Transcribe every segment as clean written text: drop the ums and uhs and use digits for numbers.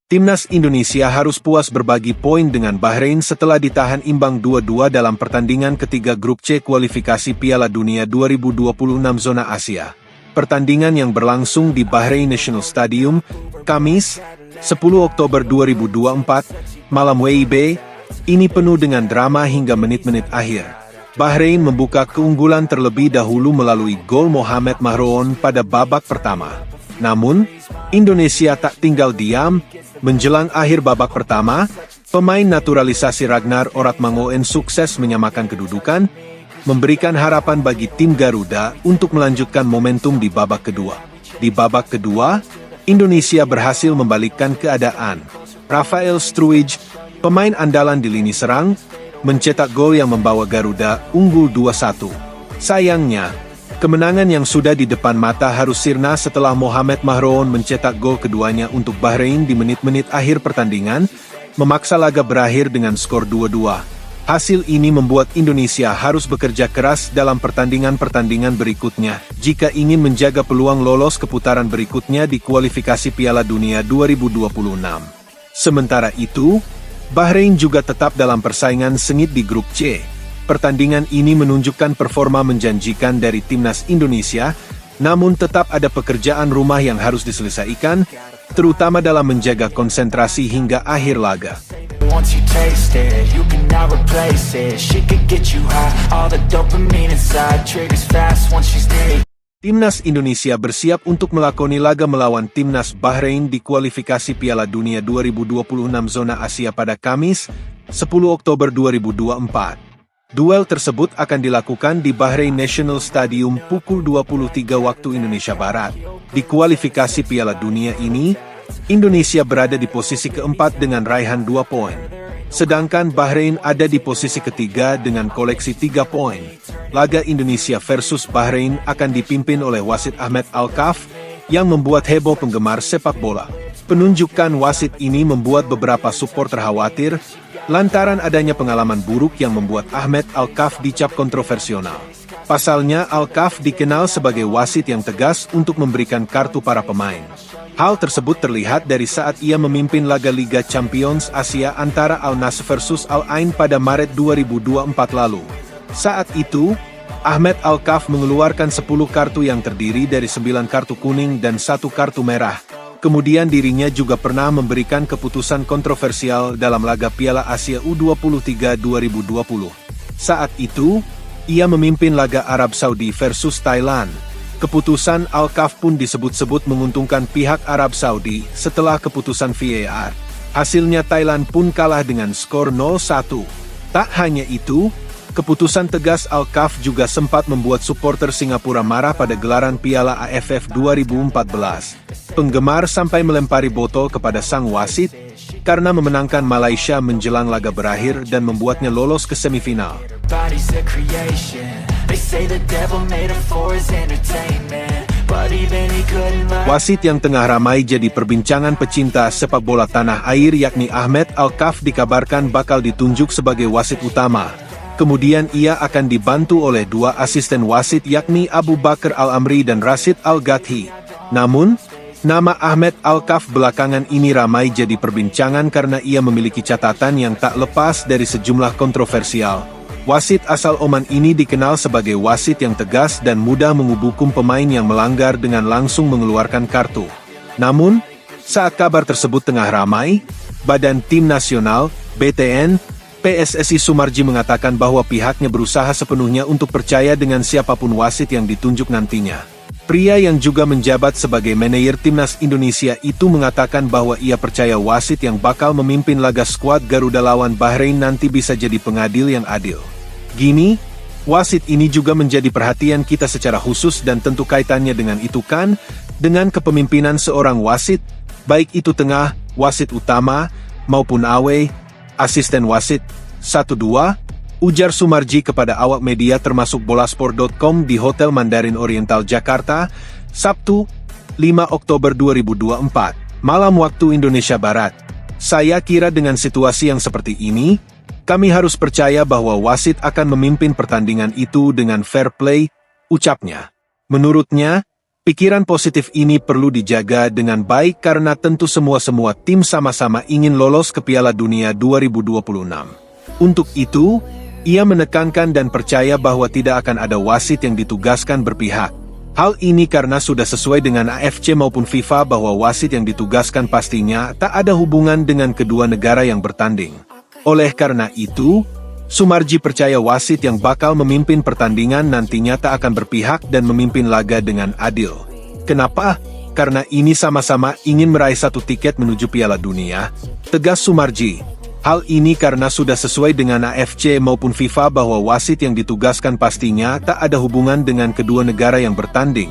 Timnas Indonesia harus puas berbagi poin dengan Bahrain setelah ditahan imbang 2-2 dalam pertandingan ketiga Grup C kualifikasi Piala Dunia 2026 zona Asia. Pertandingan yang berlangsung di Bahrain National Stadium, Kamis, 10 Oktober 2024, malam WIB, ini penuh dengan drama hingga menit-menit akhir. Bahrain membuka keunggulan terlebih dahulu melalui gol Mohamed Mahroon pada babak pertama. Namun, Indonesia tak tinggal diam. Menjelang akhir babak pertama, pemain naturalisasi Ragnar Oratmangoen sukses menyamakan kedudukan, memberikan harapan bagi tim Garuda untuk melanjutkan momentum di babak kedua. Di babak kedua, Indonesia berhasil membalikkan keadaan. Rafael Struij, pemain andalan di lini serang, mencetak gol yang membawa Garuda unggul 2-1. Sayangnya, kemenangan yang sudah di depan mata harus sirna setelah Mohamed Mahroon mencetak gol keduanya untuk Bahrain di menit-menit akhir pertandingan, memaksa laga berakhir dengan skor 2-2. Hasil ini membuat Indonesia harus bekerja keras dalam pertandingan-pertandingan berikutnya, jika ingin menjaga peluang lolos ke putaran berikutnya di kualifikasi Piala Dunia 2026. Sementara itu, Bahrain juga tetap dalam persaingan sengit di Grup C. Pertandingan ini menunjukkan performa menjanjikan dari timnas Indonesia, namun tetap ada pekerjaan rumah yang harus diselesaikan, terutama dalam menjaga konsentrasi hingga akhir laga. Timnas Indonesia bersiap untuk melakoni laga melawan timnas Bahrain di kualifikasi Piala Dunia 2026 zona Asia pada Kamis, 10 Oktober 2024. Duel tersebut akan dilakukan di Bahrain National Stadium pukul 23 waktu Indonesia Barat. Di kualifikasi Piala Dunia ini, Indonesia berada di posisi keempat dengan raihan 2 poin. Sedangkan Bahrain ada di posisi ketiga dengan koleksi 3 poin. Laga Indonesia versus Bahrain akan dipimpin oleh wasit Ahmed Alkaf, yang membuat heboh penggemar sepak bola. Penunjukan wasit ini membuat beberapa supporter khawatir, lantaran adanya pengalaman buruk yang membuat Ahmed Alkaf dicap kontroversial. Pasalnya Alkaf dikenal sebagai wasit yang tegas untuk memberikan kartu para pemain. Hal tersebut terlihat dari saat ia memimpin laga Liga Champions Asia antara Al Nassr versus Al Ain pada Maret 2024 lalu. Saat itu, Ahmed Alkaf mengeluarkan 10 kartu yang terdiri dari 9 kartu kuning dan 1 kartu merah. Kemudian dirinya juga pernah memberikan keputusan kontroversial dalam laga Piala Asia U23 2020. Saat itu, ia memimpin laga Arab Saudi versus Thailand. Keputusan Alkaf pun disebut-sebut menguntungkan pihak Arab Saudi setelah keputusan VAR. Hasilnya Thailand pun kalah dengan skor 0-1. Tak hanya itu, keputusan tegas Alkaf juga sempat membuat supporter Singapura marah pada gelaran Piala AFF 2014. Penggemar sampai melempari botol kepada sang wasit, karena memenangkan Malaysia menjelang laga berakhir dan membuatnya lolos ke semifinal. Wasit yang tengah ramai jadi perbincangan pecinta sepak bola tanah air yakni Ahmed Alkaf dikabarkan bakal ditunjuk sebagai wasit utama. Kemudian ia akan dibantu oleh 2 asisten wasit yakni Abu Bakar Al-Amri dan Rashid Al-Gathi. Namun, nama Ahmed Alkaf belakangan ini ramai jadi perbincangan karena ia memiliki catatan yang tak lepas dari sejumlah kontroversial. Wasit asal Oman ini dikenal sebagai wasit yang tegas dan mudah menghukum pemain yang melanggar dengan langsung mengeluarkan kartu. Namun, saat kabar tersebut tengah ramai, Badan Tim Nasional, BTN, PSSI Sumarji mengatakan bahwa pihaknya berusaha sepenuhnya untuk percaya dengan siapapun wasit yang ditunjuk nantinya. Pria yang juga menjabat sebagai manajer timnas Indonesia itu mengatakan bahwa ia percaya wasit yang bakal memimpin laga skuad Garuda lawan Bahrain nanti bisa jadi pengadil yang adil. Gini, wasit ini juga menjadi perhatian kita secara khusus dan tentu kaitannya dengan itu kan, dengan kepemimpinan seorang wasit, baik itu tengah, wasit utama, maupun away, asisten wasit, 1-2, ujar Sumarji kepada awak media termasuk bolasport.com di Hotel Mandarin Oriental Jakarta, Sabtu, 5 Oktober 2024, malam waktu Indonesia Barat. Saya kira dengan situasi yang seperti ini, kami harus percaya bahwa wasit akan memimpin pertandingan itu dengan fair play, ucapnya. Menurutnya, Pikiran positif ini perlu dijaga dengan baik karena tentu semua tim sama-sama ingin lolos ke Piala Dunia 2026. Untuk itu, ia menekankan dan percaya bahwa tidak akan ada wasit yang ditugaskan berpihak. Hal ini karena sudah sesuai dengan AFC maupun FIFA bahwa wasit yang ditugaskan pastinya tak ada hubungan dengan kedua negara yang bertanding. Oleh karena itu, Sumarji percaya wasit yang bakal memimpin pertandingan nantinya tak akan berpihak dan memimpin laga dengan adil. Kenapa? Karena ini sama-sama ingin meraih satu tiket menuju Piala Dunia, tegas Sumarji. Hal ini karena sudah sesuai dengan AFC maupun FIFA bahwa wasit yang ditugaskan pastinya tak ada hubungan dengan kedua negara yang bertanding.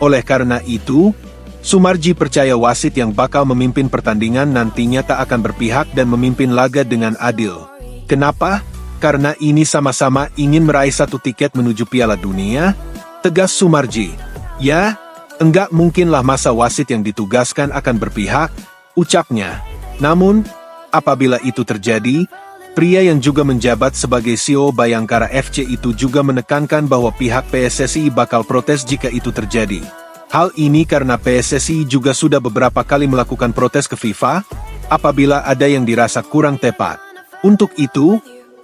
Oleh karena itu, Sumarji percaya wasit yang bakal memimpin pertandingan nantinya tak akan berpihak dan memimpin laga dengan adil. Kenapa? Karena ini sama-sama ingin meraih satu tiket menuju Piala Dunia, tegas Sumarji. Ya, enggak mungkinlah masa wasit yang ditugaskan akan berpihak, ucapnya. Namun, apabila itu terjadi, pria yang juga menjabat sebagai CEO Bayangkara FC itu juga menekankan bahwa pihak PSSI bakal protes jika itu terjadi. Hal ini karena PSSI juga sudah beberapa kali melakukan protes ke FIFA, apabila ada yang dirasa kurang tepat. Untuk itu,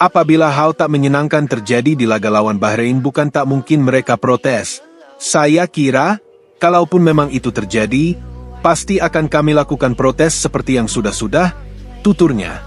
apabila hal tak menyenangkan terjadi di laga lawan Bahrain bukan tak mungkin mereka protes. Saya kira, kalaupun memang itu terjadi, pasti akan kami lakukan protes seperti yang sudah-sudah, tuturnya.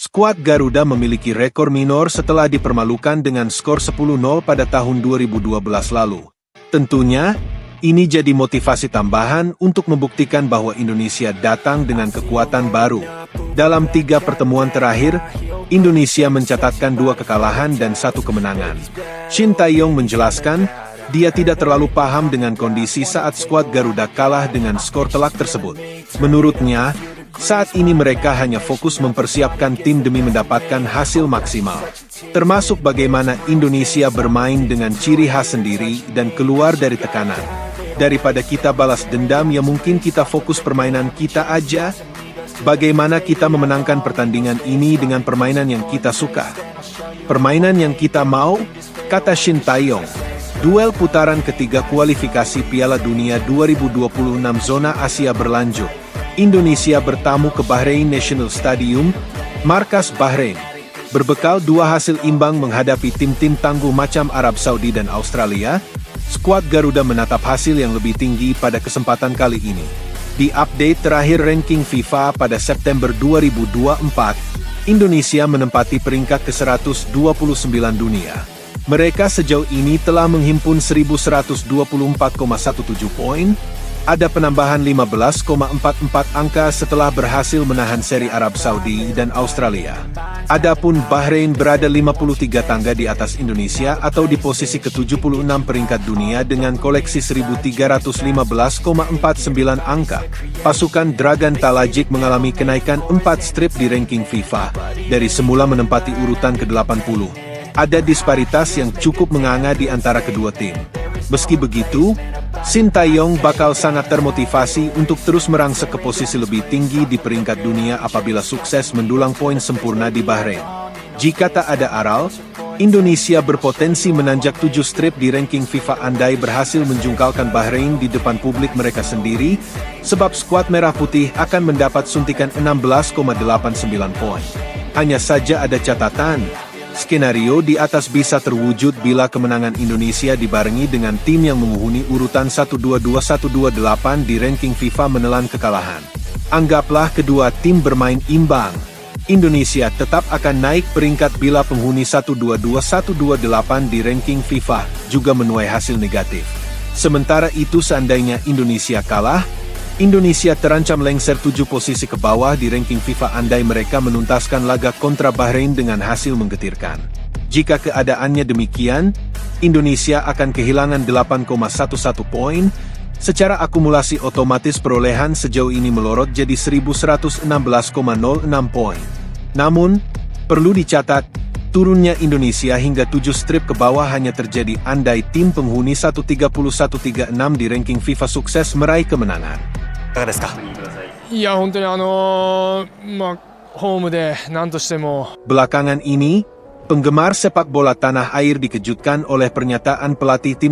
Skuad Garuda memiliki rekor minor setelah dipermalukan dengan skor 10-0 pada tahun 2012 lalu. Tentunya, ini jadi motivasi tambahan untuk membuktikan bahwa Indonesia datang dengan kekuatan baru. Dalam 3 pertemuan terakhir, Indonesia mencatatkan 2 kekalahan dan 1 kemenangan. Shin Tae-yong menjelaskan, dia tidak terlalu paham dengan kondisi saat skuad Garuda kalah dengan skor telak tersebut. Menurutnya, saat ini mereka hanya fokus mempersiapkan tim demi mendapatkan hasil maksimal. Termasuk bagaimana Indonesia bermain dengan ciri khas sendiri dan keluar dari tekanan. Daripada kita balas dendam ya mungkin kita fokus permainan kita aja. Bagaimana kita memenangkan pertandingan ini dengan permainan yang kita suka. Permainan yang kita mau, kata Shin Tae-yong. Duel putaran ketiga kualifikasi Piala Dunia 2026 zona Asia berlanjut. Indonesia bertamu ke Bahrain National Stadium, markas Bahrain. Berbekal 2 hasil imbang menghadapi tim-tim tangguh macam Arab Saudi dan Australia, skuad Garuda menatap hasil yang lebih tinggi pada kesempatan kali ini. Di update terakhir ranking FIFA pada September 2024, Indonesia menempati peringkat ke-129 dunia. Mereka sejauh ini telah menghimpun 1.124,17 poin, ada penambahan 15,44 angka setelah berhasil menahan seri Arab Saudi dan Australia. Adapun Bahrain berada 53 tangga di atas Indonesia atau di posisi ke-76 peringkat dunia dengan koleksi 1.315,49 angka. Pasukan Dragan Talajik mengalami kenaikan 4 strip di ranking FIFA, dari semula menempati urutan ke-80. Ada disparitas yang cukup menganga di antara kedua tim. Meski begitu, Shin Tae-yong bakal sangat termotivasi untuk terus merangsek ke posisi lebih tinggi di peringkat dunia apabila sukses mendulang poin sempurna di Bahrain. Jika tak ada aral, Indonesia berpotensi menanjak 7 strip di ranking FIFA andai berhasil menjungkalkan Bahrain di depan publik mereka sendiri, sebab skuad Merah Putih akan mendapat suntikan 16,89 poin. Hanya saja ada catatan, skenario di atas bisa terwujud bila kemenangan Indonesia dibarengi dengan tim yang menghuni urutan 122-128 di ranking FIFA menelan kekalahan. Anggaplah kedua tim bermain imbang. Indonesia tetap akan naik peringkat bila penghuni 122-128 di ranking FIFA juga menuai hasil negatif. Sementara itu seandainya Indonesia kalah, Indonesia terancam lengser 7 posisi ke bawah di ranking FIFA andai mereka menuntaskan laga kontra Bahrain dengan hasil menggetirkan. Jika keadaannya demikian, Indonesia akan kehilangan 8,11 poin, secara akumulasi otomatis perolehan sejauh ini melorot jadi 1.116,06 poin. Namun, perlu dicatat, turunnya Indonesia hingga 7 strip ke bawah hanya terjadi andai tim penghuni 131-136 di ranking FIFA sukses meraih kemenangan. いかがですか。いや本当にホームで何としても Belakangan ini, penggemar sepak bola tanah air dikejutkan oleh pernyataan pelatih tim